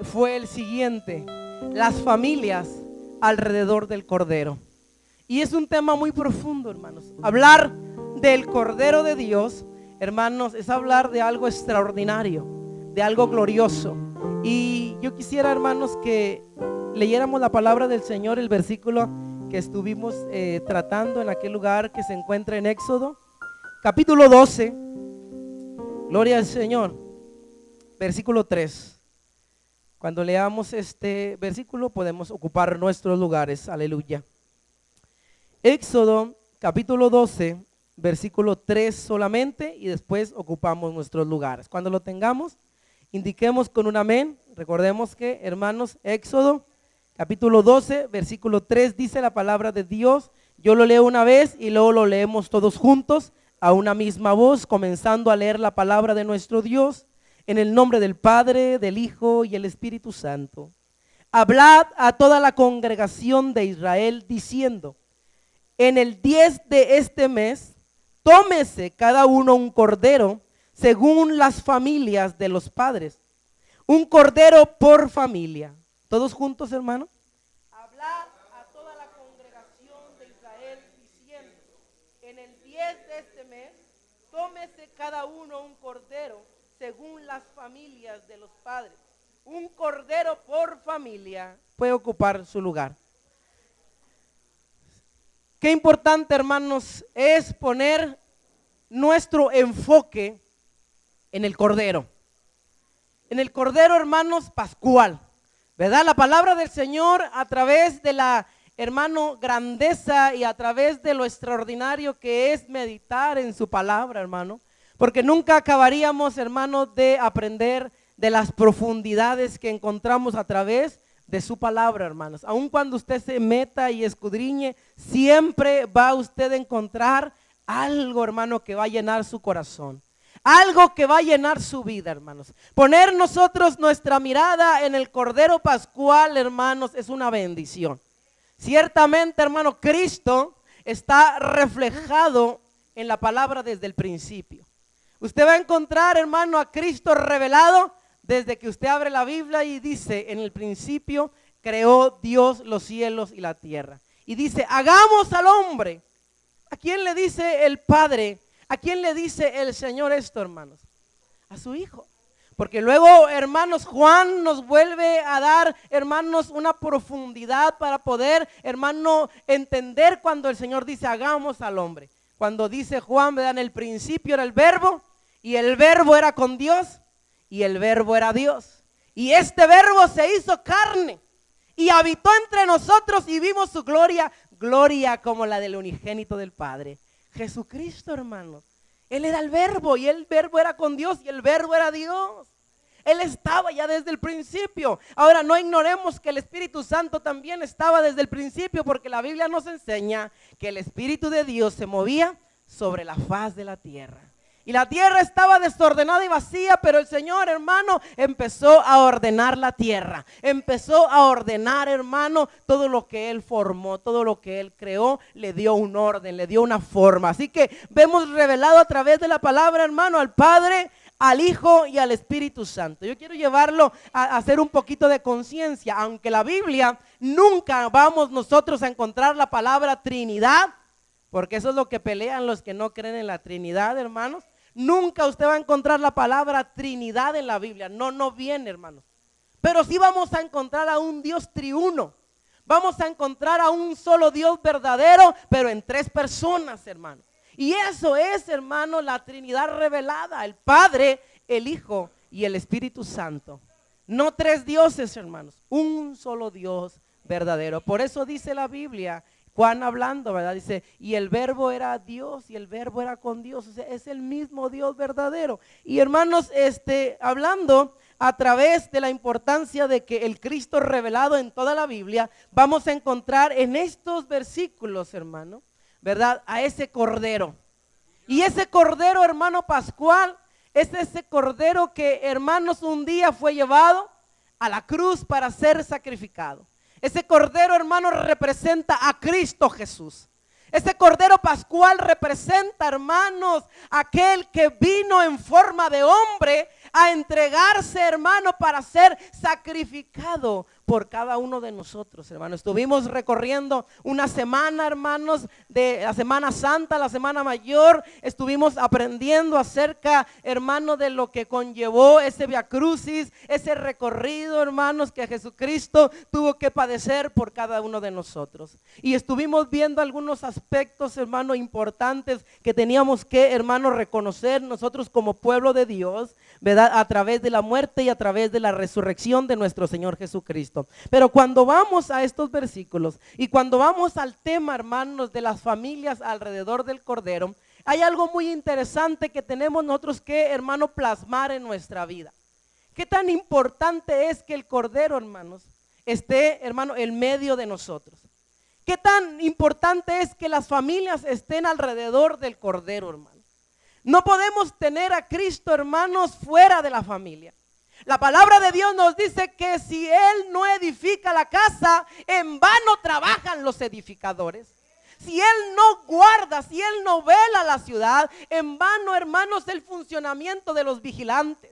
fue el siguiente: las familias alrededor del Cordero. Y es un tema muy profundo, hermanos. Hablar del Cordero de Dios, hermanos, es hablar de algo extraordinario, de algo glorioso. Y yo quisiera, hermanos, que leyéramos la palabra del Señor, el versículo que estuvimos tratando en aquel lugar que se encuentra en Éxodo, capítulo 12, gloria al Señor, versículo 3. Cuando leamos este versículo podemos ocupar nuestros lugares, aleluya. Éxodo capítulo 12, versículo 3 solamente, y después ocupamos nuestros lugares. Cuando lo tengamos, indiquemos con un amén. Recordemos que, hermanos, Éxodo capítulo 12, versículo 3 dice la palabra de Dios. Yo lo leo una vez y luego lo leemos todos juntos a una misma voz, comenzando a leer la palabra de nuestro Dios. En el nombre del Padre, del Hijo y el Espíritu Santo. Hablad a toda la congregación de Israel diciendo: en el 10 de este mes, tómese cada uno un cordero según las familias de los padres. Un cordero por familia. ¿Todos juntos, hermano? Hablad a toda la congregación de Israel diciendo: en el 10 de este mes, tómese cada uno un cordero según las familias de los padres. Un cordero por familia. Puede ocupar su lugar. Qué importante, hermanos, es poner nuestro enfoque en el Cordero. En el Cordero, hermanos, pascual, ¿verdad? La palabra del Señor, a través de la, hermano, grandeza y a través de lo extraordinario que es meditar en su palabra, hermano. Porque nunca acabaríamos, hermanos, de aprender de las profundidades que encontramos a través de su palabra, hermanos. Aun cuando usted se meta y escudriñe, siempre va usted a encontrar algo, hermano, que va a llenar su corazón. Algo que va a llenar su vida, hermanos. Poner nosotros nuestra mirada en el Cordero Pascual, hermanos, es una bendición. Ciertamente, hermano, Cristo está reflejado en la palabra desde el principio. Usted va a encontrar, hermano, a Cristo revelado desde que usted abre la Biblia y dice: en el principio creó Dios los cielos y la tierra. Y dice: hagamos al hombre. ¿A quién le dice el Padre? ¿A quién le dice el Señor esto, hermanos? A su Hijo. Porque luego, hermanos, Juan nos vuelve a dar, hermanos, una profundidad para poder, hermano, entender cuando el Señor dice: hagamos al hombre. Cuando dice Juan, ¿verdad? En el principio era el verbo, y el verbo era con Dios, y el verbo era Dios. Y este verbo se hizo carne y habitó entre nosotros y vimos su gloria, gloria como la del unigénito del Padre. Jesucristo, hermanos, Él era el verbo y el verbo era con Dios y el verbo era Dios. Él estaba ya desde el principio. Ahora, no ignoremos que el Espíritu Santo también estaba desde el principio, porque la Biblia nos enseña que el Espíritu de Dios se movía sobre la faz de la tierra. Y la tierra estaba desordenada y vacía, pero el Señor, hermano, empezó a ordenar la tierra. Empezó a ordenar, hermano, todo lo que Él formó, todo lo que Él creó, le dio un orden, le dio una forma. Así que vemos revelado a través de la palabra, hermano, al Padre, al Hijo y al Espíritu Santo. Yo quiero llevarlo a hacer un poquito de conciencia. Aunque la Biblia nunca vamos nosotros a encontrar la palabra Trinidad, porque eso es lo que pelean los que no creen en la Trinidad, hermanos. Nunca usted va a encontrar la palabra Trinidad en la Biblia. No viene, hermanos. Pero sí vamos a encontrar a un Dios triuno. Vamos a encontrar a un solo Dios verdadero, pero en tres personas, hermanos. Y eso es, hermano, la Trinidad revelada: el Padre, el Hijo y el Espíritu Santo. No tres dioses, hermanos, un solo Dios verdadero. Por eso dice la Biblia, Juan hablando, ¿verdad? Dice: y el verbo era Dios y el verbo era con Dios. O sea, es el mismo Dios verdadero. Y hermanos, hablando a través de la importancia de que el Cristo revelado en toda la Biblia, vamos a encontrar en estos versículos, hermano, ¿verdad? A ese cordero. Y ese cordero, hermano, pascual, es ese cordero que, hermanos, un día fue llevado a la cruz para ser sacrificado. Ese cordero, hermano, representa a Cristo Jesús. Ese cordero pascual representa, hermanos, aquel que vino en forma de hombre a entregarse, hermano, para ser sacrificado por cada uno de nosotros, hermano. Estuvimos recorriendo una semana, hermanos, de la Semana Santa, la Semana Mayor. Estuvimos aprendiendo acerca, hermano, de lo que conllevó ese Via Crucis, ese recorrido, hermanos, que Jesucristo tuvo que padecer por cada uno de nosotros. Y estuvimos viendo algunos aspectos, hermano, importantes que teníamos que, hermano, reconocer nosotros como pueblo de Dios, ¿verdad? A través de la muerte y a través de la resurrección de nuestro Señor Jesucristo. Pero cuando vamos a estos versículos y cuando vamos al tema, hermanos, de las familias alrededor del Cordero, hay algo muy interesante que tenemos nosotros que, hermano, plasmar en nuestra vida. ¿Qué tan importante es que el Cordero, hermanos, esté, hermano, en medio de nosotros? ¿Qué tan importante es que las familias estén alrededor del Cordero, hermano? No podemos tener a Cristo, hermanos, fuera de la familia. La palabra de Dios nos dice que si Él no edifica la casa, en vano trabajan los edificadores. Si Él no guarda, si Él no vela la ciudad, en vano, hermanos, el funcionamiento de los vigilantes.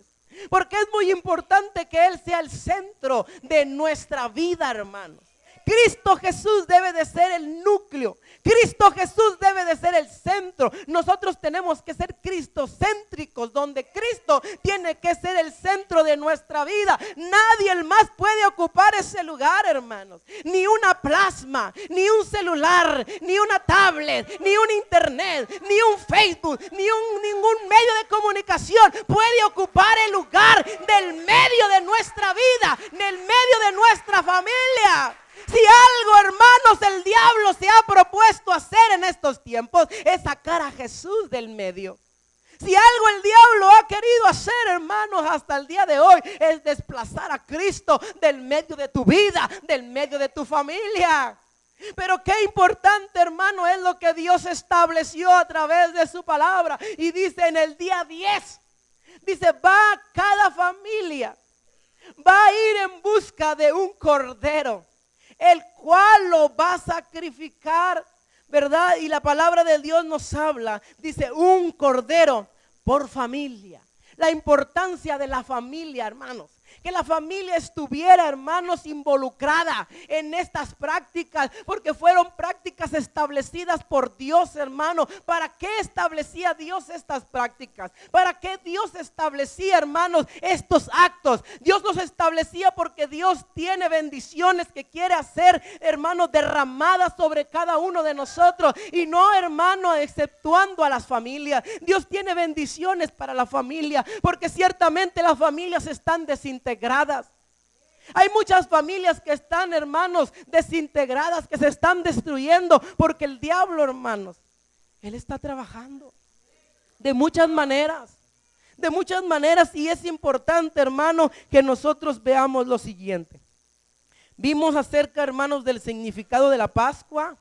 Porque es muy importante que Él sea el centro de nuestra vida, hermanos. Cristo Jesús debe de ser el núcleo. Cristo Jesús debe de ser el centro. Nosotros tenemos que ser cristocéntricos, donde Cristo tiene que ser el centro de nuestra vida. Nadie más puede ocupar ese lugar, hermanos. Ni una plasma, ni un celular, ni una tablet, ni un internet, ni un Facebook, ningún medio de comunicación puede ocupar el lugar del medio de nuestra vida, del medio de nuestra familia. Si algo, hermanos, el diablo se ha propuesto hacer en estos tiempos es sacar a Jesús del medio. Si algo el diablo ha querido hacer, hermanos, hasta el día de hoy es desplazar a Cristo del medio de tu vida, del medio de tu familia. Pero qué importante, hermano, es lo que Dios estableció a través de su palabra. Y dice en el día 10, dice, va cada familia, va a ir en busca de un cordero, el cual lo va a sacrificar, ¿verdad? Y la palabra de Dios nos habla, dice, un cordero por familia. La importancia de la familia, hermanos. Que la familia estuviera, hermanos, involucrada en estas prácticas, porque fueron prácticas establecidas por Dios, hermano. ¿Para qué establecía Dios estas prácticas? ¿Para qué Dios establecía, hermanos, estos actos? Dios los establecía porque Dios tiene bendiciones que quiere hacer, hermanos, derramadas sobre cada uno de nosotros. Y no, hermano, exceptuando a las familias. Dios tiene bendiciones para la familia, porque ciertamente las familias están desintegradas. Hay muchas familias que están, hermanos, desintegradas, que se están destruyendo porque el diablo, hermanos, él está trabajando de muchas maneras, y es importante, hermano, que nosotros veamos lo siguiente. Vimos acerca, hermanos, del significado de la Pascua,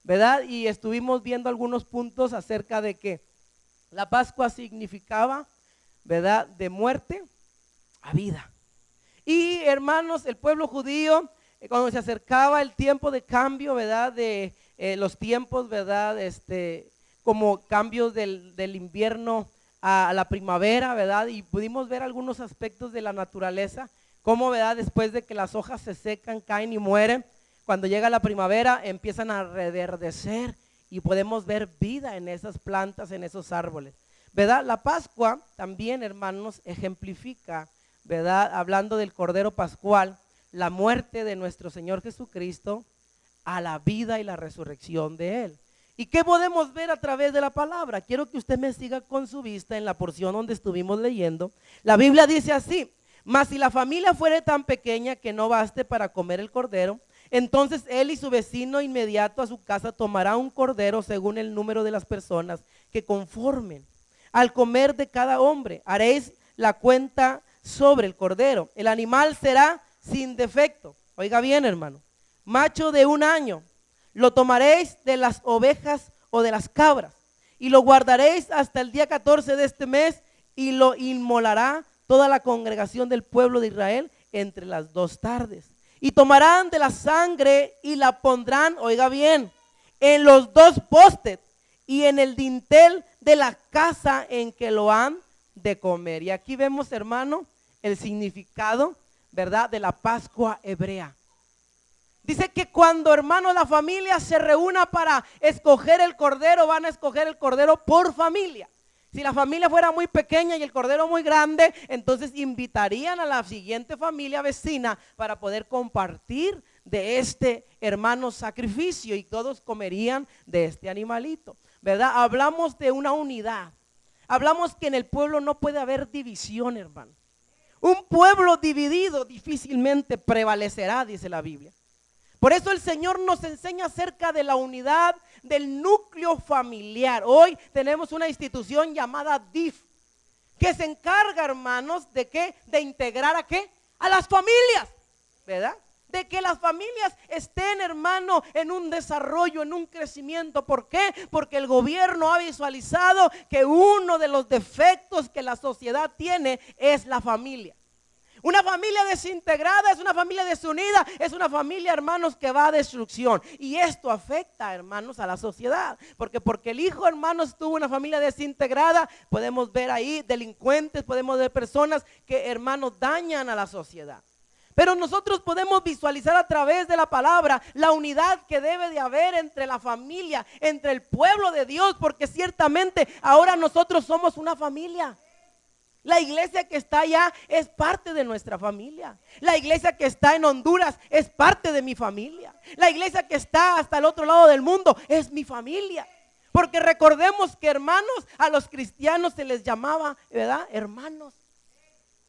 ¿verdad? Y estuvimos viendo algunos puntos acerca de que la Pascua significaba, ¿verdad?, de muerte a vida. Y, hermanos, el pueblo judío, cuando se acercaba el tiempo de cambio, ¿verdad?, de los tiempos, ¿verdad?, como cambios del invierno a la primavera, ¿verdad? Y pudimos ver algunos aspectos de la naturaleza, como, ¿verdad?, después de que las hojas se secan, caen y mueren, cuando llega la primavera empiezan a reverdecer y podemos ver vida en esas plantas, en esos árboles, ¿verdad? La Pascua también, hermanos, ejemplifica, ¿verdad?, hablando del Cordero Pascual, la muerte de nuestro Señor Jesucristo a la vida y la resurrección de Él. ¿Y qué podemos ver a través de la palabra? Quiero que usted me siga con su vista en la porción donde estuvimos leyendo. La Biblia dice así: mas si la familia fuere tan pequeña que no baste para comer el cordero, entonces él y su vecino inmediato a su casa tomará un cordero según el número de las personas que conformen al comer de cada hombre. Haréis la cuenta sobre el cordero. El animal será sin defecto. Oiga bien, hermano, macho de 1 año. Lo tomaréis de las ovejas o de las cabras y lo guardaréis hasta el día 14 de este mes y lo inmolará toda la congregación del pueblo de Israel entre las 2 tardes. Y tomarán de la sangre y la pondrán, oiga bien, en los 2 postes y en el dintel de la casa en que lo han de comer. Y aquí vemos, hermano, el significado, ¿verdad?, de la Pascua hebrea. Dice que cuando, hermano, la familia se reúna para escoger el cordero, van a escoger el cordero por familia. Si la familia fuera muy pequeña y el cordero muy grande, entonces invitarían a la siguiente familia vecina para poder compartir de este, hermano, sacrificio, y todos comerían de este animalito, ¿verdad? Hablamos de una unidad. Hablamos que en el pueblo no puede haber división, hermano. Un pueblo dividido difícilmente prevalecerá, dice la Biblia. Por eso el Señor nos enseña acerca de la unidad del núcleo familiar. Hoy tenemos una institución llamada DIF, que se encarga, hermanos, ¿de qué? De integrar ¿a qué? A las familias, ¿verdad? De que las familias estén, hermano, en un desarrollo, en un crecimiento. ¿Por qué? Porque el gobierno ha visualizado que uno de los defectos que la sociedad tiene es la familia. Una familia desintegrada es una familia desunida, es una familia, hermanos, que va a destrucción. Y esto afecta, hermanos, a la sociedad. Porque el hijo, hermanos, tuvo una familia desintegrada. Podemos ver ahí delincuentes, podemos ver personas que, hermanos, dañan a la sociedad. Pero nosotros podemos visualizar a través de la palabra la unidad que debe de haber entre la familia, entre el pueblo de Dios. Porque ciertamente ahora nosotros somos una familia. La iglesia que está allá es parte de nuestra familia. La iglesia que está en Honduras es parte de mi familia. La iglesia que está hasta el otro lado del mundo es mi familia. Porque recordemos que, hermanos, a los cristianos se les llamaba, ¿verdad?, hermanos.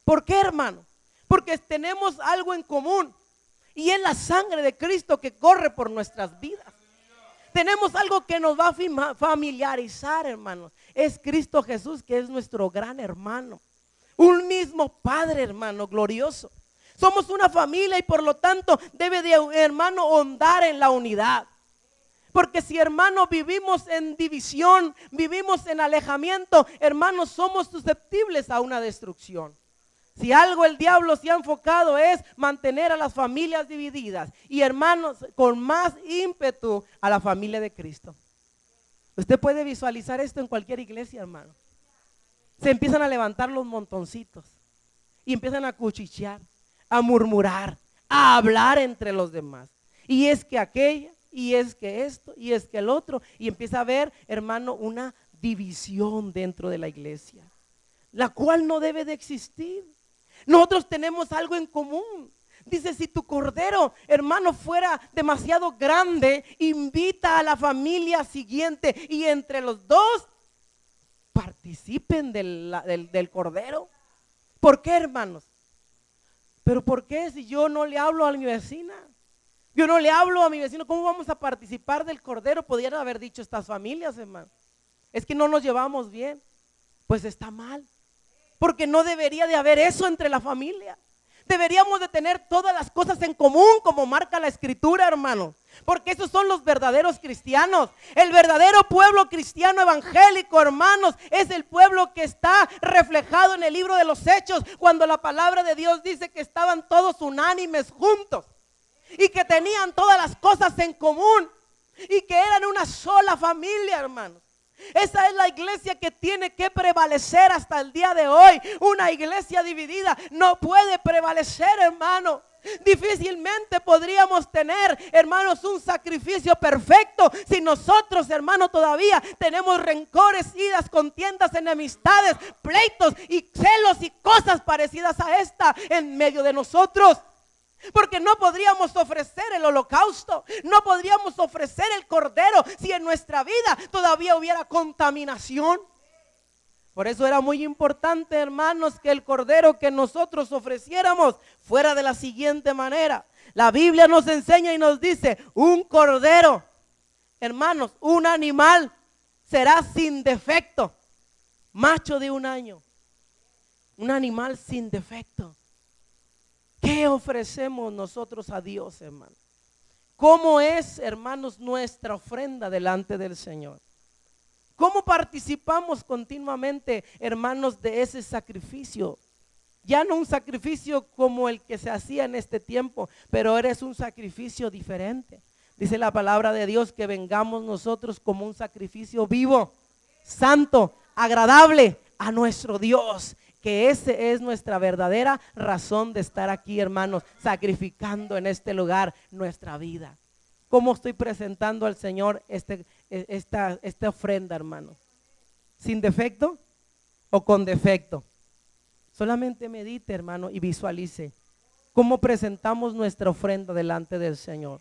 ¿Por qué, hermano? Porque tenemos algo en común, y es la sangre de Cristo que corre por nuestras vidas. Tenemos algo que nos va a familiarizar, hermanos. Es Cristo Jesús, que es nuestro gran hermano. Un mismo Padre, hermano, glorioso. Somos una familia y por lo tanto debe de, hermano, ahondar en la unidad. Porque si, hermano, vivimos en división, vivimos en alejamiento, hermanos, somos susceptibles a una destrucción. Si algo el diablo se ha enfocado es mantener a las familias divididas y, hermanos, con más ímpetu a la familia de Cristo. Usted puede visualizar esto en cualquier iglesia, hermano. Se empiezan a levantar los montoncitos y empiezan a cuchichear, a murmurar, a hablar entre los demás. Y es que aquella, y es que esto, y es que el otro, y empieza a haber, hermano, una división dentro de la iglesia, la cual no debe de existir. Nosotros tenemos algo en común. Dice, si tu cordero, hermano, fuera demasiado grande, invita a la familia siguiente y entre los dos participen del cordero. ¿Por qué, hermanos? Pero ¿por qué si yo no le hablo a mi vecina? Yo no le hablo a mi vecino, ¿cómo vamos a participar del cordero? Podrían haber dicho estas familias, hermano. Es que no nos llevamos bien. Pues está mal. Porque no debería de haber eso entre la familia. Deberíamos de tener todas las cosas en común, como marca la Escritura, hermano. Porque esos son los verdaderos cristianos. El verdadero pueblo cristiano evangélico, hermanos, es el pueblo que está reflejado en el libro de los Hechos, cuando la palabra de Dios dice que estaban todos unánimes juntos y que tenían todas las cosas en común y que eran una sola familia, hermanos. Esa es la iglesia que tiene que prevalecer hasta el día de hoy. Una iglesia dividida no puede prevalecer, hermano. Difícilmente podríamos tener, hermanos, un sacrificio perfecto si nosotros, hermanos, todavía tenemos rencores, iras, contiendas, enemistades, pleitos y celos y cosas parecidas a esta en medio de nosotros. Porque no podríamos ofrecer el holocausto, no podríamos ofrecer el cordero si en nuestra vida todavía hubiera contaminación. Por eso era muy importante, hermanos, que el cordero que nosotros ofreciéramos fuera de la siguiente manera. La Biblia nos enseña y nos dice, un cordero, hermanos, un animal será sin defecto, macho de 1 año, un animal sin defecto. ¿Qué ofrecemos nosotros a Dios, hermano? ¿Cómo es, hermanos, nuestra ofrenda delante del Señor? ¿Cómo participamos continuamente, hermanos, de ese sacrificio? Ya no un sacrificio como el que se hacía en este tiempo, pero eres un sacrificio diferente. Dice la palabra de Dios que vengamos nosotros como un sacrificio vivo, santo, agradable a nuestro Dios, que ese es nuestra verdadera razón de estar aquí, hermanos, sacrificando en este lugar nuestra vida. ¿Cómo estoy presentando al Señor esta ofrenda, hermanos? ¿Sin defecto o con defecto? Solamente medite, hermano, y visualice cómo presentamos nuestra ofrenda delante del Señor.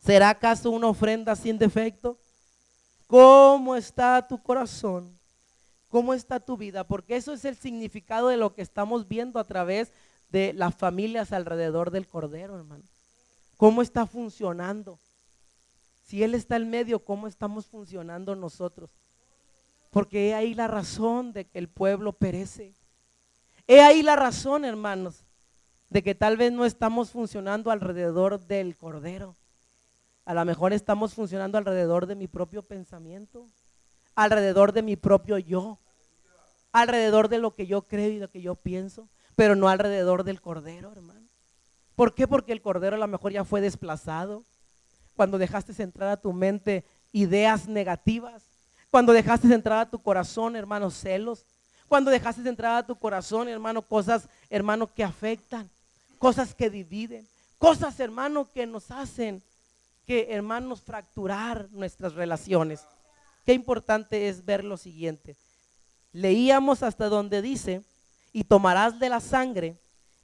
¿Será acaso una ofrenda sin defecto? ¿Cómo está tu corazón? ¿Cómo está tu vida? Porque eso es el significado de lo que estamos viendo a través de las familias alrededor del Cordero, hermano. ¿Cómo está funcionando? Si Él está en medio, ¿cómo estamos funcionando nosotros? Porque he ahí la razón de que el pueblo perece. He ahí la razón, hermanos, de que tal vez no estamos funcionando alrededor del Cordero. A lo mejor estamos funcionando alrededor de mi propio pensamiento, alrededor de mi propio yo, alrededor de lo que yo creo y lo que yo pienso, pero no alrededor del Cordero, hermano. ¿Por qué? Porque el Cordero a lo mejor ya fue desplazado. Cuando dejaste entrar a tu mente ideas negativas, cuando dejaste entrar a tu corazón, hermano, celos, cuando dejaste entrar a tu corazón, hermano, cosas, hermano, que afectan, cosas que dividen, cosas, hermano, que nos hacen que, hermanos, fracturar nuestras relaciones. Qué importante es ver lo siguiente. Leíamos hasta donde dice: y tomarás de la sangre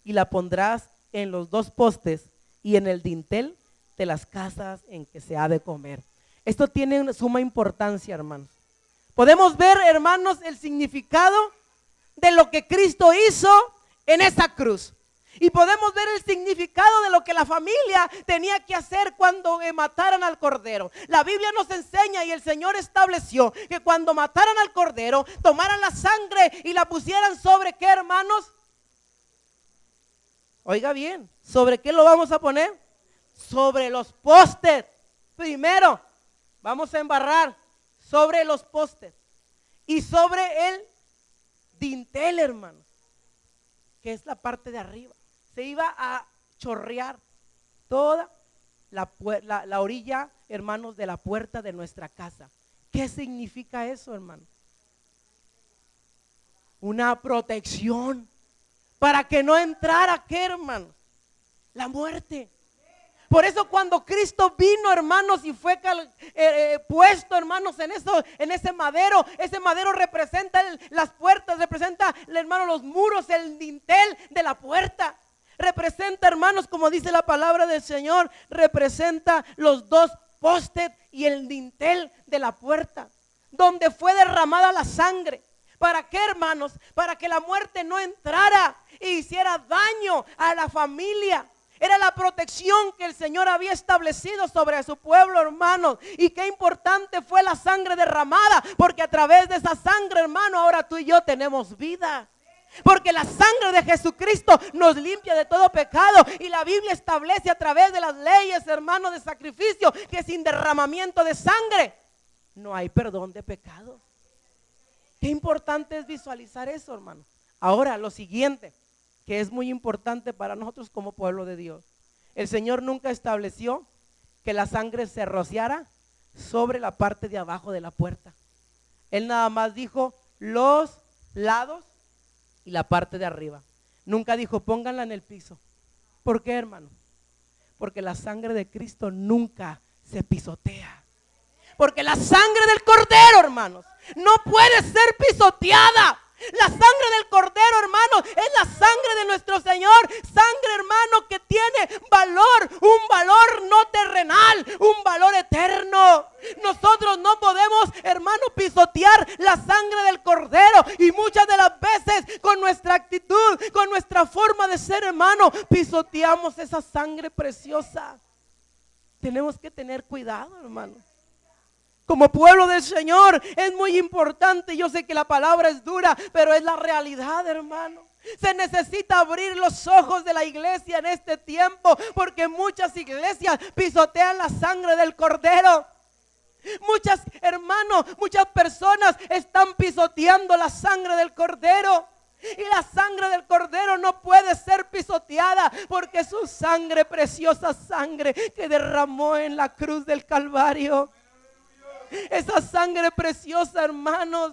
y la pondrás en los dos postes y en el dintel de las casas en que se ha de comer. Esto tiene suma importancia, hermanos. Podemos ver, hermanos, el significado de lo que Cristo hizo en esa cruz. Y podemos ver el significado de lo que la familia tenía que hacer cuando mataran al Cordero. La Biblia nos enseña y el Señor estableció que cuando mataran al Cordero, tomaran la sangre y la pusieran sobre ¿qué, hermanos? Oiga bien, ¿sobre qué lo vamos a poner? Sobre los postes. Primero, vamos a embarrar sobre los postes y sobre el dintel, hermanos, que es la parte de arriba. Se iba a chorrear toda la orilla, hermanos, de la puerta de nuestra casa. ¿Qué significa eso, hermano? Una protección para que no entrara, ¿qué, hermano? La muerte. Por eso cuando Cristo vino, hermanos, y fue puesto, hermanos, en ese madero representa las puertas, representa, hermano, los muros, el dintel de la puerta. Representa, hermanos, como dice la palabra del Señor, representa los dos postes y el dintel de la puerta, donde fue derramada la sangre. ¿Para qué, hermanos? Para que la muerte no entrara e hiciera daño a la familia. Era la protección que el Señor había establecido sobre su pueblo, hermanos. Y qué importante fue la sangre derramada, porque a través de esa sangre, hermano, ahora tú y yo tenemos vida. Porque la sangre de Jesucristo nos limpia de todo pecado. Y la Biblia establece a través de las leyes, hermanos, de sacrificio, que sin derramamiento de sangre no hay perdón de pecados. Qué importante es visualizar eso, hermano. Ahora, lo siguiente, que es muy importante para nosotros como pueblo de Dios. El Señor nunca estableció que la sangre se rociara sobre la parte de abajo de la puerta. Él nada más dijo los lados y la parte de arriba. Nunca dijo pónganla en el piso. ¿Por qué, hermano? Porque la sangre de Cristo nunca se pisotea. Porque la sangre del Cordero, hermanos, no puede ser pisoteada. La sangre del Cordero, hermano, es la sangre de nuestro Señor. Sangre, hermano, que tiene valor, un valor no terrenal, un valor eterno. Nosotros no podemos, hermano, pisotear la sangre del Cordero. Y muchas de las veces con nuestra actitud, con nuestra forma de ser, hermano, pisoteamos esa sangre preciosa. Tenemos que tener cuidado, hermano. Como pueblo del Señor es muy importante. Yo sé que la palabra es dura, pero es la realidad, hermano. Se necesita abrir los ojos de la iglesia en este tiempo, porque muchas iglesias pisotean la sangre del Cordero. Muchas, hermanos, muchas personas están pisoteando la sangre del Cordero. Y la sangre del Cordero no puede ser pisoteada, porque es su sangre, preciosa sangre que derramó en la cruz del Calvario. Esa sangre preciosa, hermanos,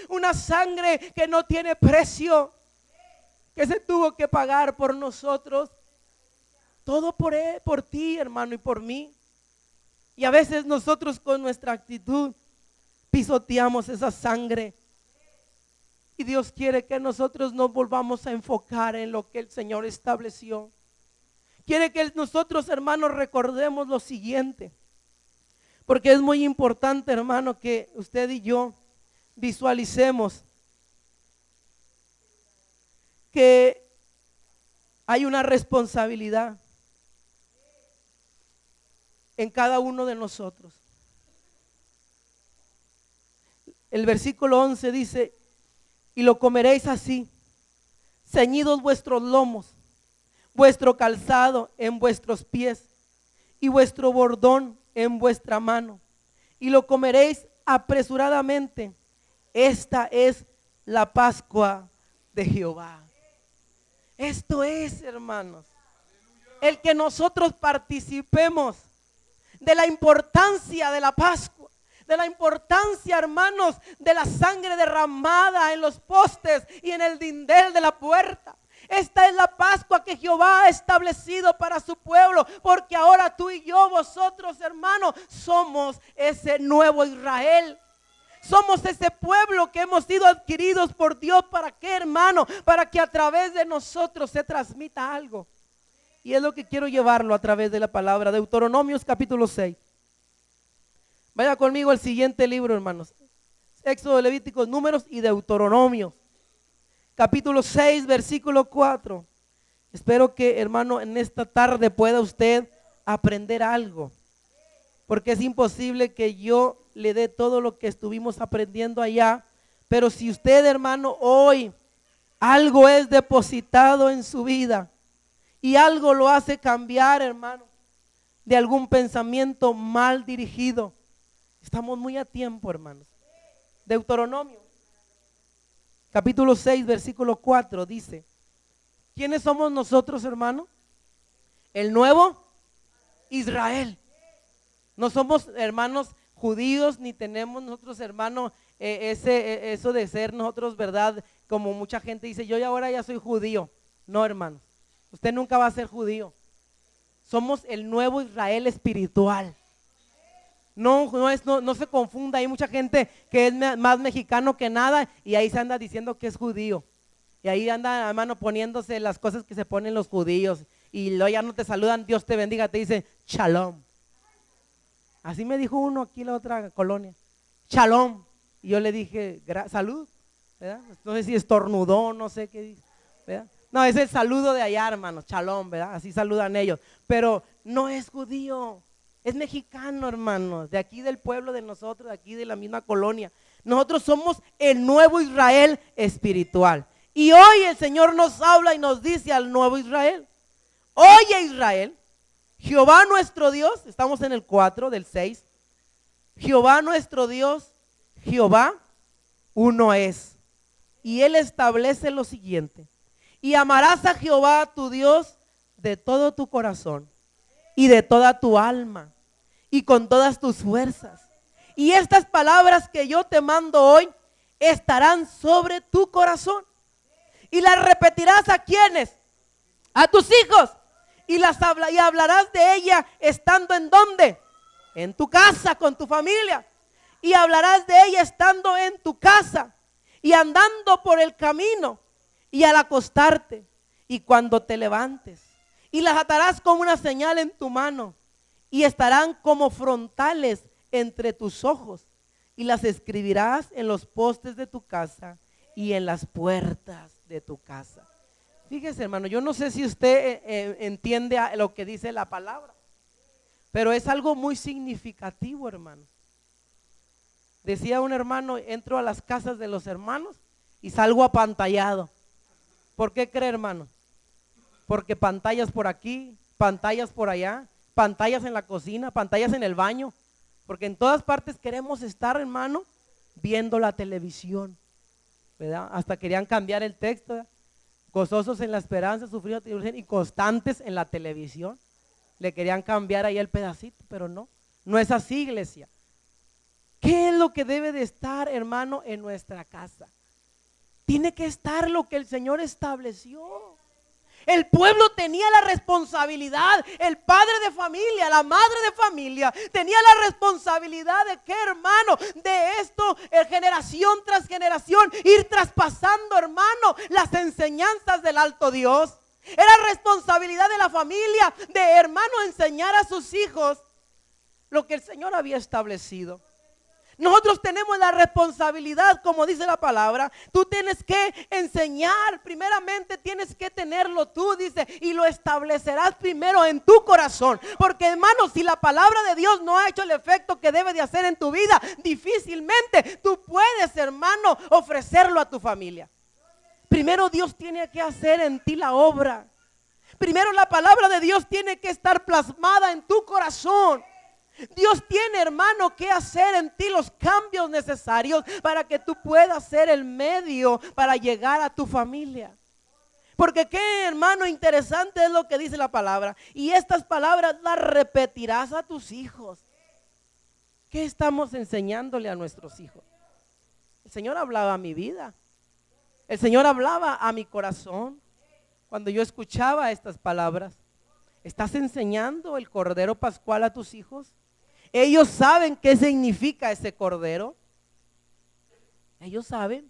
Una sangre que no tiene precio, que se tuvo que pagar por nosotros. Todo por él, por ti, hermano, y por mí. Y a veces nosotros con nuestra actitud pisoteamos esa sangre. Y Dios quiere que nosotros nos volvamos a enfocar en lo que el Señor estableció. Quiere que nosotros, hermanos, recordemos lo siguiente. Porque es muy importante, hermano, que usted y yo visualicemos que hay una responsabilidad en cada uno de nosotros. El versículo 11 dice: y lo comeréis así, ceñidos vuestros lomos, vuestro calzado en vuestros pies y vuestro bordón en vuestra mano, y lo comeréis apresuradamente. Esta es la Pascua de Jehová. Esto es, hermanos, el que nosotros participemos de la importancia de la Pascua, de la importancia, hermanos, de la sangre derramada en los postes y en el dintel de la puerta. Esta es la Pascua que Jehová ha establecido para su pueblo, porque ahora tú y yo, vosotros, hermanos, somos ese nuevo Israel. Somos ese pueblo que hemos sido adquiridos por Dios. ¿Para qué, hermano? Para que a través de nosotros se transmita algo. Y es lo que quiero llevarlo a través de la palabra. Deuteronomios capítulo 6. Vaya conmigo al siguiente libro, hermanos. Éxodo, Levíticos, Números y Deuteronomios. Capítulo 6, versículo 4. Espero que, hermano, en esta tarde pueda usted aprender algo. Porque es imposible que yo le dé todo lo que estuvimos aprendiendo allá. Pero si usted, hermano, hoy algo es depositado en su vida y algo lo hace cambiar, hermano, de algún pensamiento mal dirigido, estamos muy a tiempo, hermanos. Deuteronomio, capítulo 6, versículo 4 dice: ¿quiénes somos nosotros, hermano? El nuevo Israel. No somos hermanos judíos, ni tenemos nosotros, hermanos, eso de ser nosotros, ¿verdad? Como mucha gente dice, yo ahora ya soy judío. No, hermano, usted nunca va a ser judío. Somos el nuevo Israel espiritual. No se confunda, hay mucha gente que es más mexicano que nada y ahí se anda diciendo que es judío. Y ahí anda, hermano, poniéndose las cosas que se ponen los judíos. Y luego ya no te saludan, Dios te bendiga, te dice shalom. Así me dijo uno aquí en la otra colonia, shalom. Y yo le dije, salud, ¿verdad? No sé si estornudó, no sé qué dice, ¿verdad? No, es el saludo de allá, hermano, shalom, ¿verdad? Así saludan ellos. Pero no es judío, es mexicano, hermanos, de aquí del pueblo de nosotros, de aquí de la misma colonia. Nosotros somos el nuevo Israel espiritual. Y hoy el Señor nos habla y nos dice al nuevo Israel: oye, Israel, Jehová nuestro Dios, estamos en el 4 del 6, Jehová nuestro Dios, Jehová uno es. Y Él establece lo siguiente: y amarás a Jehová tu Dios de todo tu corazón y de toda tu alma y con todas tus fuerzas. Y estas palabras que yo te mando hoy estarán sobre tu corazón. Y las repetirás ¿a quiénes? A tus hijos. Y hablarás de ella estando ¿en dónde? En tu casa, con tu familia. Y hablarás de ella estando en tu casa y andando por el camino y al acostarte y cuando te levantes. Y las atarás como una señal en tu mano y estarán como frontales entre tus ojos. Y las escribirás en los postes de tu casa y en las puertas de tu casa. Fíjese, hermano, yo no sé si usted entiende lo que dice la palabra, pero es algo muy significativo, hermano. Decía un hermano, entro a las casas de los hermanos y salgo apantallado. ¿Por qué cree, hermano? Porque pantallas por aquí, pantallas por allá, pantallas en la cocina, pantallas en el baño. Porque en todas partes queremos estar, hermano, viendo la televisión, ¿verdad? Hasta querían cambiar el texto, ¿verdad? Gozosos en la esperanza, sufriendo tribulación y constantes en la televisión. Le querían cambiar ahí el pedacito, pero no es así, iglesia. ¿Qué es lo que debe de estar, hermano, en nuestra casa? Tiene que estar lo que el Señor estableció. El pueblo tenía la responsabilidad, el padre de familia, la madre de familia, tenía la responsabilidad de que, hermano, de esto, generación tras generación, ir traspasando, hermano, las enseñanzas del alto Dios. Era responsabilidad de la familia, de hermano, enseñar a sus hijos lo que el Señor había establecido. Nosotros tenemos la responsabilidad, como dice la palabra. Tú tienes que enseñar, primeramente tienes que tenerlo tú, dice, y lo establecerás primero en tu corazón. Porque, hermano, si la palabra de Dios no ha hecho el efecto que debe de hacer en tu vida, difícilmente tú puedes, hermano, ofrecerlo a tu familia. Primero Dios tiene que hacer en ti la obra. Primero la palabra de Dios tiene que estar plasmada en tu corazón. Dios tiene, hermano, que hacer en ti los cambios necesarios para que tú puedas ser el medio para llegar a tu familia. Porque qué, hermano, interesante es lo que dice la palabra. Y estas palabras las repetirás a tus hijos. ¿Qué estamos enseñándole a nuestros hijos? El Señor hablaba a mi vida. El Señor hablaba a mi corazón cuando yo escuchaba estas palabras. ¿Estás enseñando el Cordero Pascual a tus hijos? Ellos saben qué significa ese cordero. Ellos saben.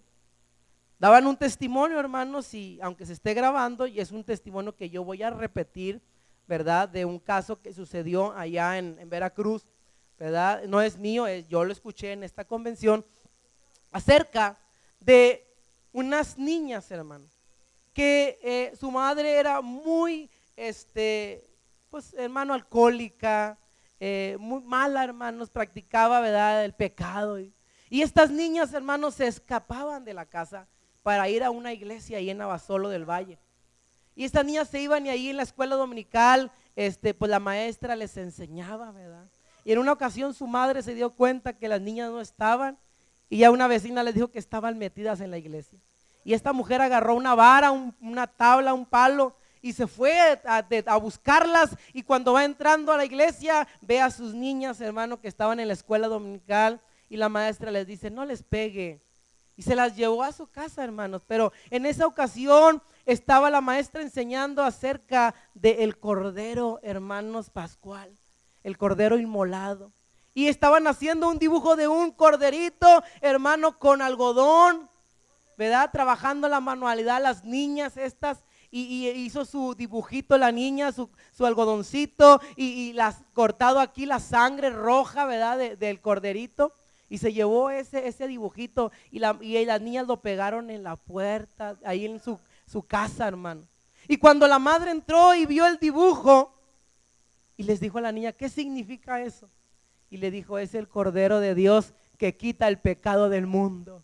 Daban un testimonio, hermanos, y aunque se esté grabando, y es un testimonio que yo voy a repetir, ¿verdad? De un caso que sucedió allá en Veracruz, ¿verdad? No es mío, yo lo escuché en esta convención, acerca de unas niñas, hermano, que su madre era muy, pues, hermano, alcohólica, muy mala, hermanos, practicaba, ¿verdad?, el pecado. Y estas niñas, hermanos, se escapaban de la casa para ir a una iglesia ahí en Abasolo del Valle. Y estas niñas se iban y ahí en la escuela dominical, pues la maestra les enseñaba, ¿verdad? Y en una ocasión su madre se dio cuenta que las niñas no estaban y ya una vecina les dijo que estaban metidas en la iglesia. Y esta mujer agarró una vara, una tabla, un palo y se fue a buscarlas, y cuando va entrando a la iglesia ve a sus niñas, hermano, que estaban en la escuela dominical, y la maestra les dice: no les pegue, y se las llevó a su casa, hermanos. Pero en esa ocasión estaba la maestra enseñando acerca del cordero, hermanos, pascual, el cordero inmolado, y estaban haciendo un dibujo de un corderito, hermano, con algodón, ¿verdad? Trabajando la manualidad las niñas estas. Y hizo su dibujito la niña, su algodoncito, y las cortado aquí la sangre roja, ¿verdad?, del corderito, y se llevó ese dibujito, y las niñas lo pegaron en la puerta, ahí en su casa, hermano. Y cuando la madre entró y vio el dibujo, y les dijo a la niña: ¿qué significa eso? Y le dijo: es el Cordero de Dios que quita el pecado del mundo.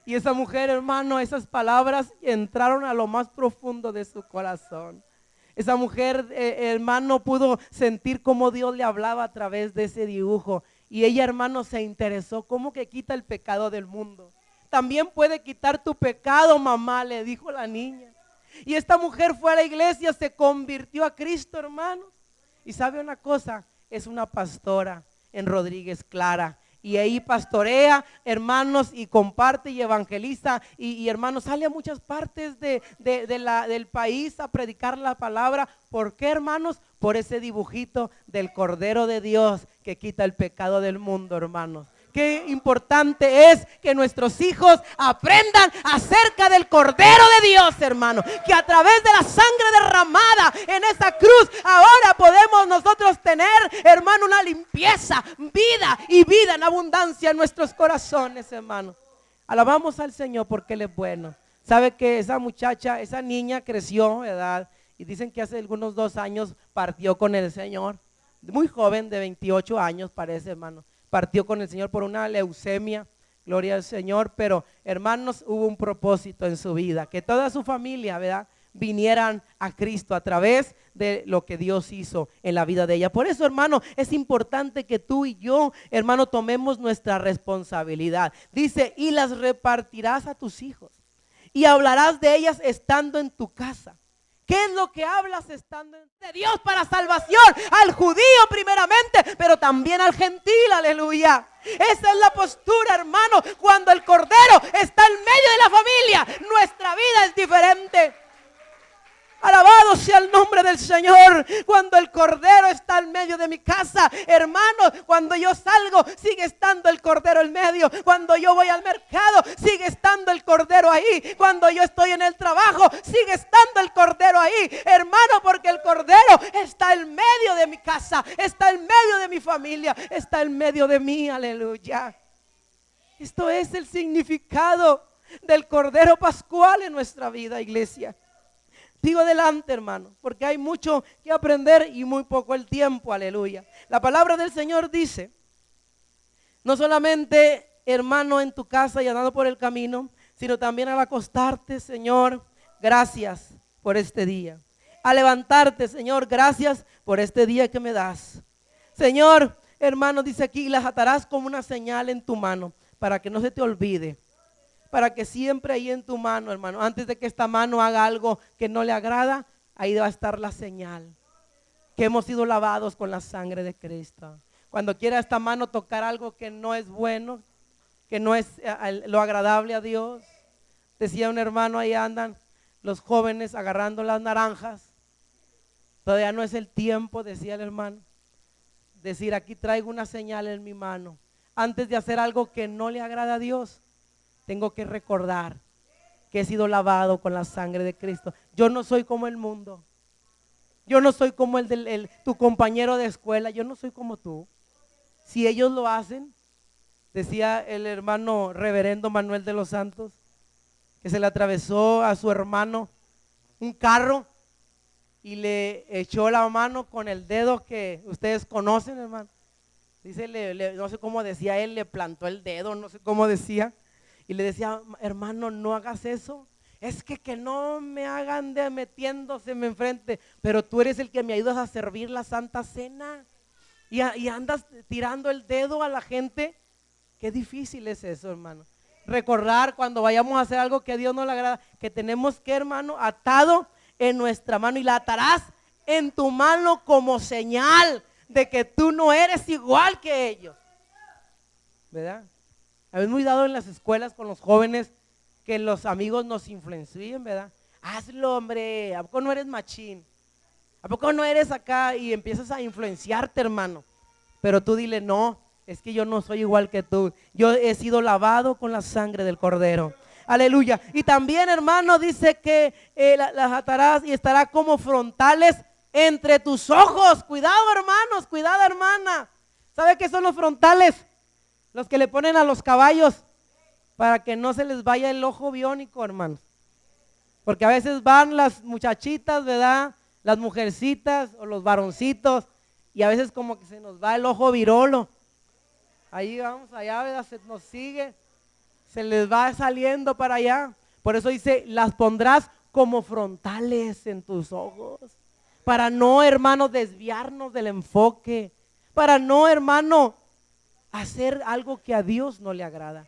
Y esa mujer, hermano, esas palabras entraron a lo más profundo de su corazón. Esa mujer, hermano, pudo sentir cómo Dios le hablaba a través de ese dibujo. Y ella, hermano, se interesó. ¿Cómo que quita el pecado del mundo? También puede quitar tu pecado, mamá, le dijo la niña. Y esta mujer fue a la iglesia, se convirtió a Cristo, hermano. Y sabe una cosa, es una pastora en Rodríguez Clara. Y ahí pastorea, hermanos, y comparte y evangeliza, y hermanos, sale a muchas partes del país a predicar la palabra. ¿Por qué, hermanos? Por ese dibujito del Cordero de Dios que quita el pecado del mundo, hermanos. Qué importante es que nuestros hijos aprendan acerca del Cordero de Dios, hermano. Que a través de la sangre derramada en esa cruz, ahora podemos nosotros tener, hermano, una limpieza, vida y vida en abundancia en nuestros corazones, hermano. Alabamos al Señor porque Él es bueno. Sabe que esa muchacha, esa niña creció, ¿verdad? Y dicen que hace algunos 2 años partió con el Señor. Muy joven, de 28 años parece, hermano. Partió con el Señor por una leucemia, gloria al Señor. Pero, hermanos, hubo un propósito en su vida, que toda su familia, ¿verdad?, vinieran a Cristo a través de lo que Dios hizo en la vida de ella. Por eso, hermano, es importante que tú y yo, hermano, tomemos nuestra responsabilidad. Dice: y las repartirás a tus hijos y hablarás de ellas estando en tu casa. ¿Qué es lo que hablas estando de Dios para salvación? Al judío primeramente, pero también al gentil, aleluya. Esa es la postura, hermano. Cuando el Cordero está en medio de la familia, nuestra vida es diferente. Alabado sea el nombre del Señor. Cuando el Cordero está en medio de mi casa, hermano, cuando yo salgo, sigue estando el Cordero en medio. Cuando yo voy al mercado, sigue estando el Cordero ahí. Cuando yo estoy en el trabajo, sigue estando el Cordero ahí, hermano, porque el Cordero está en medio de mi casa, está en medio de mi familia, está en medio de mí, aleluya. Esto es el significado del Cordero Pascual en nuestra vida, iglesia. Sigo adelante, hermano, porque hay mucho que aprender y muy poco el tiempo, aleluya. La palabra del Señor dice, no solamente, hermano, en tu casa y andando por el camino, sino también al acostarte, Señor, gracias por este día. Al levantarte, Señor, gracias por este día que me das. Señor, hermano, dice aquí, las atarás como una señal en tu mano, para que no se te olvide. Para que siempre ahí en tu mano, hermano, antes de que esta mano haga algo que no le agrada, ahí va a estar la señal que hemos sido lavados con la sangre de Cristo. Cuando quiera esta mano tocar algo que no es bueno, que no es lo agradable a Dios, decía un hermano, ahí andan los jóvenes agarrando las naranjas. Todavía no es el tiempo, decía el hermano, decir, aquí traigo una señal en mi mano. Antes de hacer algo que no le agrada a Dios, tengo que recordar que he sido lavado con la sangre de Cristo. Yo no soy como el mundo. Yo no soy como tu compañero de escuela. Yo no soy como tú. Si ellos lo hacen, decía el hermano reverendo Manuel de los Santos, que se le atravesó a su hermano un carro y le echó la mano con el dedo que ustedes conocen, hermano. Dice, no sé cómo decía él, le plantó el dedo, no sé cómo decía. Y le decía, hermano, no hagas eso. Es que no me hagan de metiéndose enfrente. Pero tú eres el que me ayudas a servir la Santa Cena. Y andas tirando el dedo a la gente. Qué difícil es eso, hermano. Recordar cuando vayamos a hacer algo que a Dios no le agrada, que tenemos que, hermano, atado en nuestra mano. Y la atarás en tu mano como señal de que tú no eres igual que ellos. ¿Verdad? Es muy dado en las escuelas con los jóvenes que los amigos nos influencien, ¿verdad? Hazlo, hombre, ¿a poco no eres machín? ¿A poco no eres acá? Y empiezas a influenciarte, hermano. Pero tú dile, no, es que yo no soy igual que tú. Yo he sido lavado con la sangre del Cordero. Aleluya. Y también, hermano, dice que las atarás y estará como frontales entre tus ojos. Cuidado, hermanos, cuidado, hermana. ¿Sabe qué son los frontales? Los que le ponen a los caballos para que no se les vaya el ojo biónico, hermanos. Porque a veces van las muchachitas, ¿verdad? Las mujercitas o los varoncitos y a veces como que se nos va el ojo virolo. Ahí vamos allá, ¿verdad? Se nos sigue, se les va saliendo para allá. Por eso dice, las pondrás como frontales en tus ojos. Para no, hermano, desviarnos del enfoque. Para no, hermano, hacer algo que a Dios no le agrada.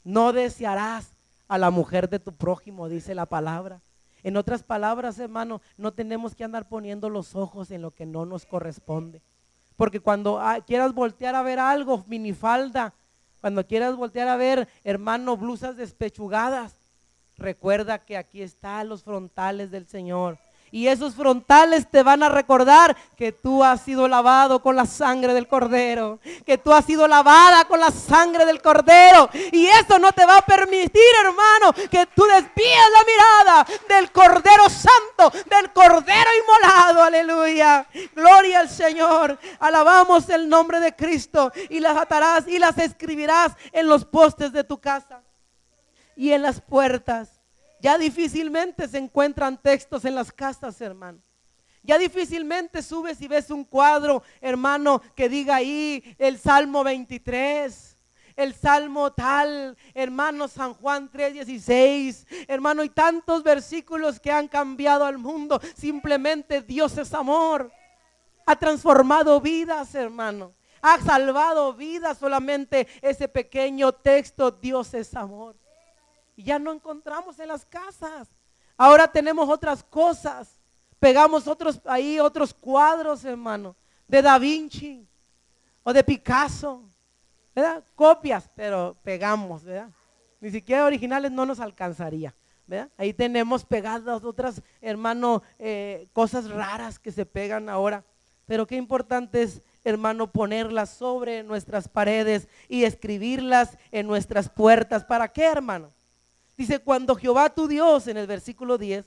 No desearás a la mujer de tu prójimo, dice la palabra. En otras palabras, hermano, no tenemos que andar poniendo los ojos en lo que no nos corresponde. Porque cuando quieras voltear a ver algo, minifalda, cuando quieras voltear a ver, hermano, blusas despechugadas, recuerda que aquí están los frontales del Señor. Y esos frontales te van a recordar que tú has sido lavado con la sangre del Cordero, que tú has sido lavada con la sangre del Cordero. Y eso no te va a permitir, hermano, que tú desvíes la mirada del Cordero Santo, del Cordero inmolado. Aleluya. Gloria al Señor. Alabamos el nombre de Cristo. Y las atarás y las escribirás en los postes de tu casa y en las puertas. Ya difícilmente se encuentran textos en las casas, hermano. Ya difícilmente subes y ves un cuadro, hermano, que diga ahí el Salmo 23, el Salmo tal, hermano, San Juan 3:16, hermano, y tantos versículos que han cambiado al mundo. Simplemente Dios es amor. Ha transformado vidas, hermano. Ha salvado vidas solamente ese pequeño texto, Dios es amor. Y ya no encontramos en las casas. Ahora tenemos otras cosas. pegamos otros cuadros, hermano, de Da Vinci o de Picasso, ¿verdad? Copias, pero pegamos, ¿verdad? Ni siquiera originales no nos alcanzaría, ¿verdad? Ahí tenemos pegadas otras, hermano, cosas raras que se pegan ahora. Pero qué importante es, hermano, ponerlas sobre nuestras paredes y escribirlas en nuestras puertas. ¿Para qué, hermano? Dice, cuando Jehová tu Dios, en el versículo 10,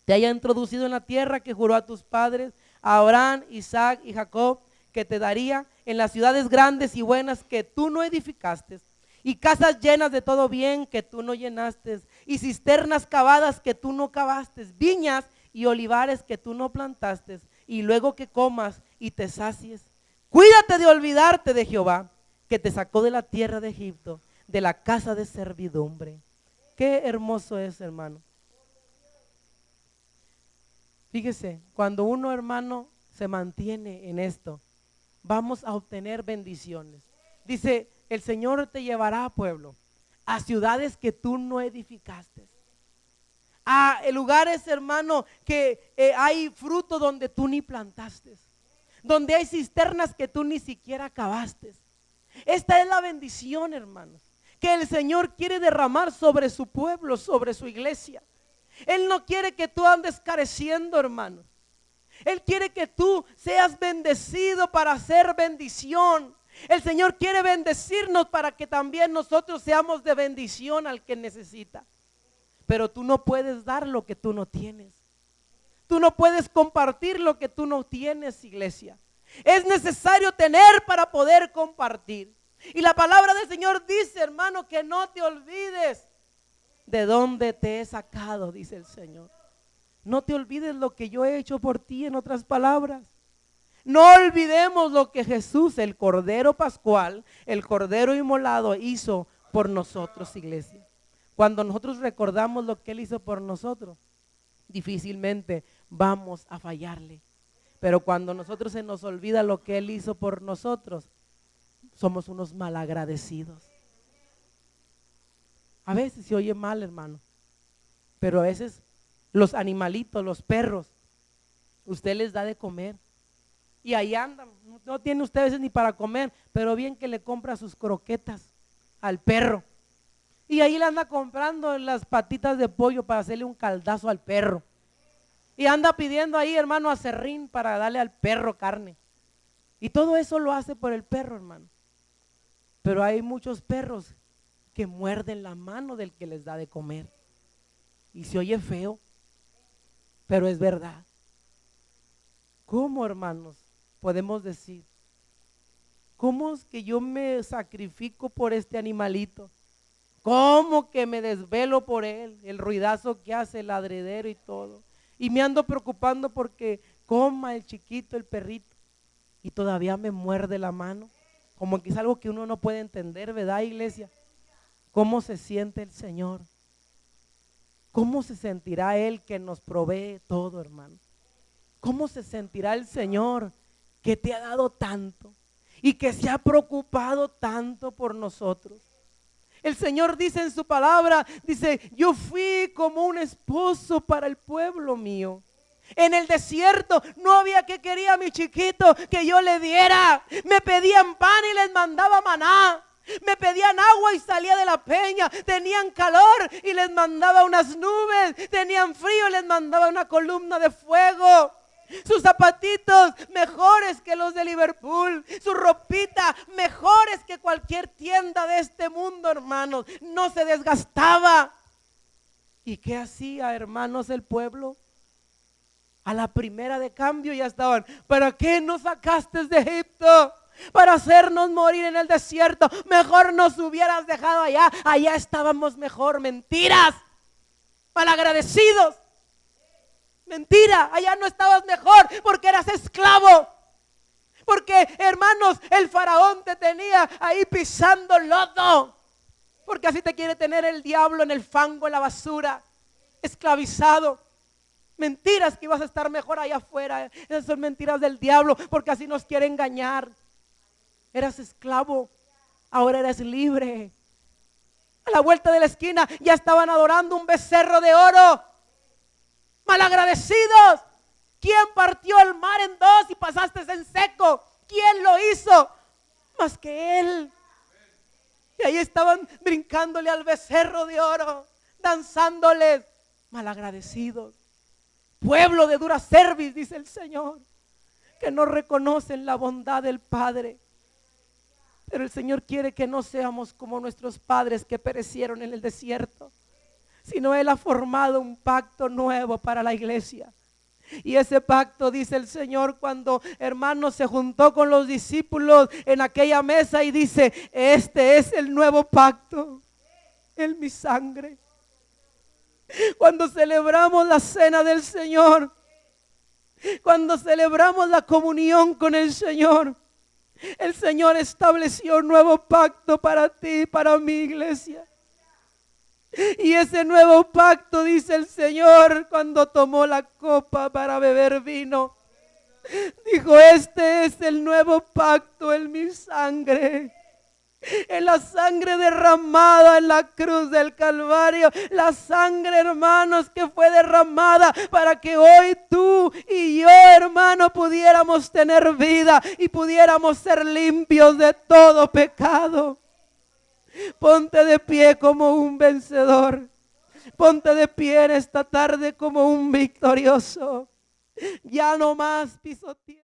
te haya introducido en la tierra que juró a tus padres, a Abraham, Isaac y Jacob, que te daría, en las ciudades grandes y buenas que tú no edificaste, y casas llenas de todo bien que tú no llenaste, y cisternas cavadas que tú no cavaste, viñas y olivares que tú no plantaste, y luego que comas y te sacies. Cuídate de olvidarte de Jehová, que te sacó de la tierra de Egipto, de la casa de servidumbre. Qué hermoso es, hermano. Fíjese, cuando uno, hermano, se mantiene en esto, vamos a obtener bendiciones. Dice, el Señor te llevará, pueblo, a ciudades que tú no edificaste, a lugares, hermano, que hay fruto donde tú ni plantaste, donde hay cisternas que tú ni siquiera cavaste. Esta es la bendición, hermanos, que el Señor quiere derramar sobre su pueblo, sobre su iglesia. Él no quiere que tú andes careciendo, hermano. Él quiere que tú seas bendecido para hacer bendición. El Señor quiere bendecirnos para que también nosotros seamos de bendición al que necesita. Pero tú no puedes dar lo que tú no tienes. Tú no puedes compartir lo que tú no tienes, iglesia. Es necesario tener para poder compartir. Y la palabra del Señor dice, hermano, que no te olvides de dónde te he sacado, dice el Señor. No te olvides lo que yo he hecho por ti, en otras palabras. No olvidemos lo que Jesús, el Cordero Pascual, el Cordero Inmolado, hizo por nosotros, iglesia. Cuando nosotros recordamos lo que Él hizo por nosotros, difícilmente vamos a fallarle. Pero cuando nosotros se nos olvida lo que Él hizo por nosotros, somos unos malagradecidos. A veces se oye mal, hermano, pero a veces los animalitos, los perros, usted les da de comer y ahí andan, no tiene usted a veces ni para comer, pero bien que le compra sus croquetas al perro y ahí le anda comprando las patitas de pollo para hacerle un caldazo al perro y anda pidiendo ahí, hermano, aserrín para darle al perro carne, y todo eso lo hace por el perro, hermano. Pero hay muchos perros que muerden la mano del que les da de comer y se oye feo, pero es verdad. ¿Cómo, hermanos, podemos decir? ¿Cómo es que yo me sacrifico por este animalito? ¿Cómo que me desvelo por él? El ruidazo que hace, el ladridero y todo. Y me ando preocupando porque coma el chiquito, el perrito, y todavía me muerde la mano. Como que es algo que uno no puede entender, ¿verdad, iglesia? ¿Cómo se siente el Señor? ¿Cómo se sentirá Él que nos provee todo, hermano? ¿Cómo se sentirá el Señor que te ha dado tanto y que se ha preocupado tanto por nosotros? El Señor dice en su palabra, dice, yo fui como un esposo para el pueblo mío. En el desierto no había que quería mi chiquito que yo le diera. Me pedían pan y les mandaba maná. Me pedían agua y salía de la peña. Tenían calor y les mandaba unas nubes. Tenían frío y les mandaba una columna de fuego. Sus zapatitos mejores que los de Liverpool. Su ropita mejores que cualquier tienda de este mundo, hermanos. No se desgastaba. ¿Y qué hacía, hermanos, el pueblo? A la primera de cambio ya estaban, ¿para qué nos sacaste de Egipto? Para hacernos morir en el desierto. Mejor nos hubieras dejado allá. Allá estábamos mejor. Mentiras. Malagradecidos. Mentira, allá no estabas mejor porque eras esclavo. Porque, hermanos, el faraón te tenía ahí pisando lodo. Porque así te quiere tener el diablo, en el fango, en la basura, esclavizado. Mentiras que ibas a estar mejor allá afuera. Esas son mentiras del diablo, porque así nos quiere engañar. Eras esclavo, ahora eres libre. A la vuelta de la esquina ya estaban adorando un becerro de oro. Malagradecidos. ¿Quién partió el mar en dos y pasaste en seco? ¿Quién lo hizo? Más que Él. Y ahí estaban brincándole al becerro de oro, danzándoles, malagradecidos. Pueblo de dura cerviz, dice el Señor, que no reconocen la bondad del Padre. Pero el Señor quiere que no seamos como nuestros padres que perecieron en el desierto, sino Él ha formado un pacto nuevo para la iglesia. Y ese pacto, dice el Señor, cuando hermano se juntó con los discípulos en aquella mesa y dice: este es el nuevo pacto en mi sangre. Cuando celebramos la cena del Señor, cuando celebramos la comunión con el Señor estableció un nuevo pacto para ti y para mi iglesia. Y ese nuevo pacto, dice el Señor, cuando tomó la copa para beber vino, dijo: este es el nuevo pacto en mi sangre. En la sangre derramada en la cruz del Calvario, la sangre, hermanos, que fue derramada para que hoy tú y yo, hermano, pudiéramos tener vida y pudiéramos ser limpios de todo pecado. Ponte de pie como un vencedor. Ponte de pie en esta tarde como un victorioso. Ya no más pisotear.